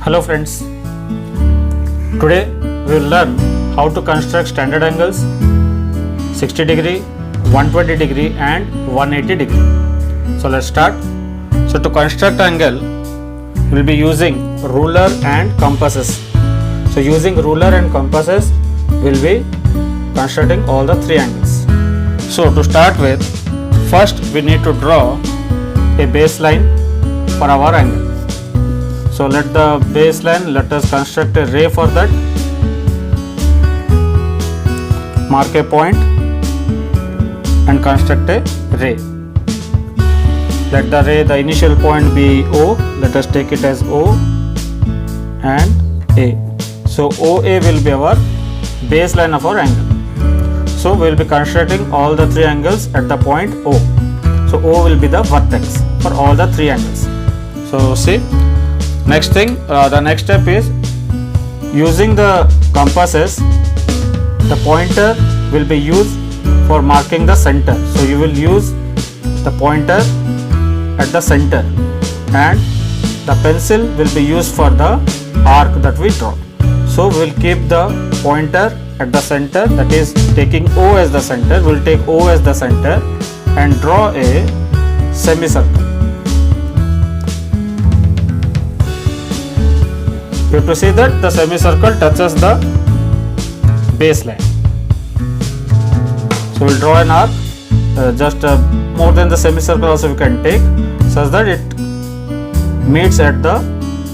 Hello friends, today we will learn how to construct standard angles 60 degree, 120 degree and 180 degree. So let's start. So to construct angle, we will be using ruler and compasses. So using ruler and compasses, we will be constructing all the three angles. So to start with, first we need to draw a baseline for our angle. So let us construct a ray for that. Mark a point and construct a ray. Let the initial point be O. Let us take it as O and A. So OA will be our baseline of our angle. So we will be constructing all the three angles at the point O. So O will be the vertex for all the three angles. So see. Next thing, the next step is using the compasses. The pointer will be used for marking the center. So you will use the pointer at the center and the pencil will be used for the arc that we draw. So we will keep the pointer at the center, that is taking O as the center. We will take O as the center and draw a semicircle. You have to see that the semicircle touches the baseline. So we will draw an arc, just more than the semicircle also we can take, such that it meets at the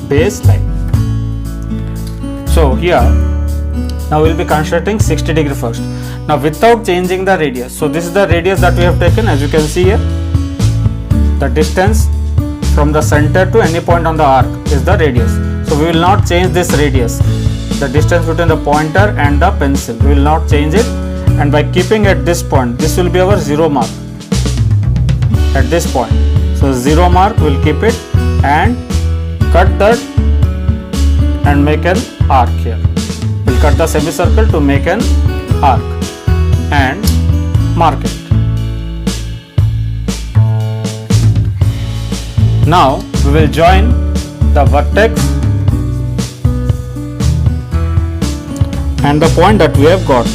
baseline. So here, now we will be constructing 60 degree first. Now without changing the radius. So this is the radius that we have taken, as you can see here. The distance from the center to any point on the arc is the radius. So we will not change this radius, the distance between the pointer and the pencil. We will not change it, and by keeping at this point, this will be our 0 mark at this point. So 0 mark, we will keep it and cut that and make an arc here. We will cut the semicircle to make an arc and mark it. Now we will join the vertex and the point that we have got,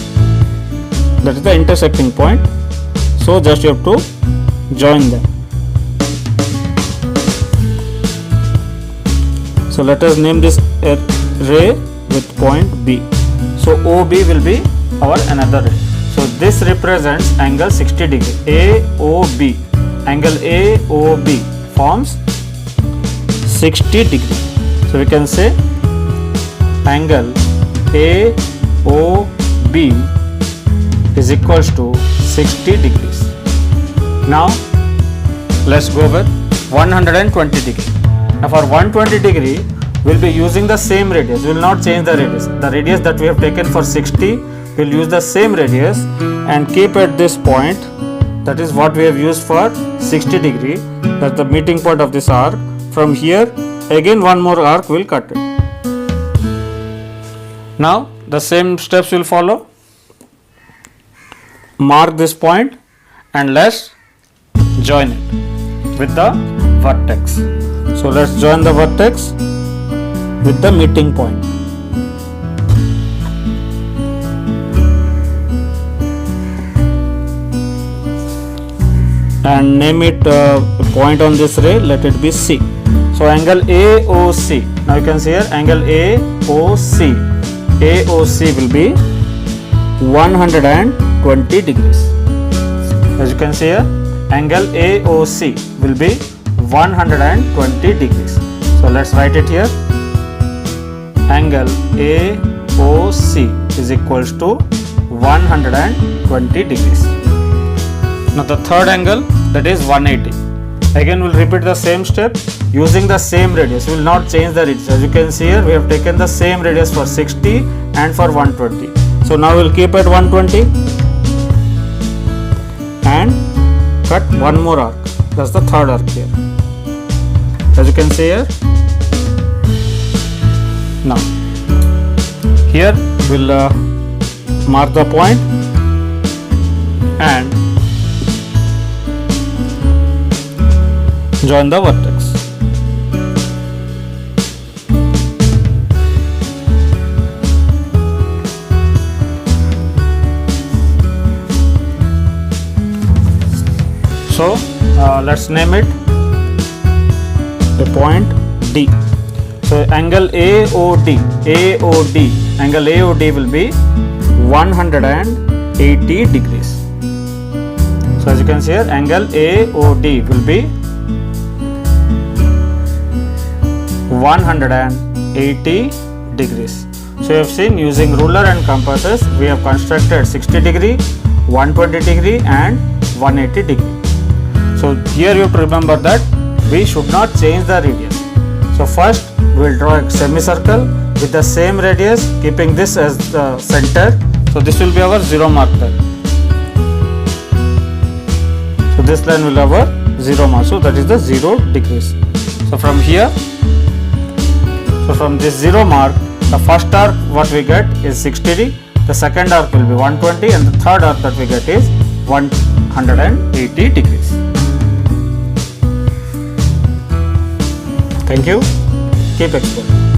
that is the intersecting point. So just you have to join them. So let us name this a ray with point B. So OB will be our another ray. So this represents angle 60 degree. AOB, angle AOB forms 60 degree. So we can say angle AOB is equals to 60 degrees. Now let's go with 120 degree. Now for 120 degree, we will be using the same radius. We will not change the radius. The radius that we have taken for 60, we will use the same radius and keep at this point. That is what we have used for 60 degree. That's the meeting point of this arc. From here, again one more arc will cut it. Now the same steps will follow. Mark this point and let's join it with the vertex. So let's join the vertex with the meeting point. And name it a point on this ray, let it be C. So angle AOC, now you can see here angle AOC. AOC will be 120 degrees. As you can see here, angle AOC will be 120 degrees. So let's write it here. Angle AOC is equals to 120 degrees. Now the third angle, that is 180. Again we will repeat the same step using the same radius. We will not change the radius. As you can see here, we have taken the same radius for 60 and for 120. So now we will keep at 120 and cut one more arc. That's the third arc here. As you can see here. Now here we will mark the point and join the vertex. So let's name it a point D. So angle AOD, angle AOD will be 180 degrees. So as you can see here, angle AOD will be 180 degrees. So you have seen, using ruler and compasses we have constructed 60 degree, 120 degree and 180 degree. So here you have to remember that we should not change the radius. So first we will draw a semicircle with the same radius, keeping this as the center. So this will be our 0 mark line. So this line will have our 0 mark. So that is the 0 degrees. So from here, so from this 0 mark, the first arc what we get is 60 degree, the second arc will be 120 and the third arc that we get is 180 degrees. Thank you. Keep exploring.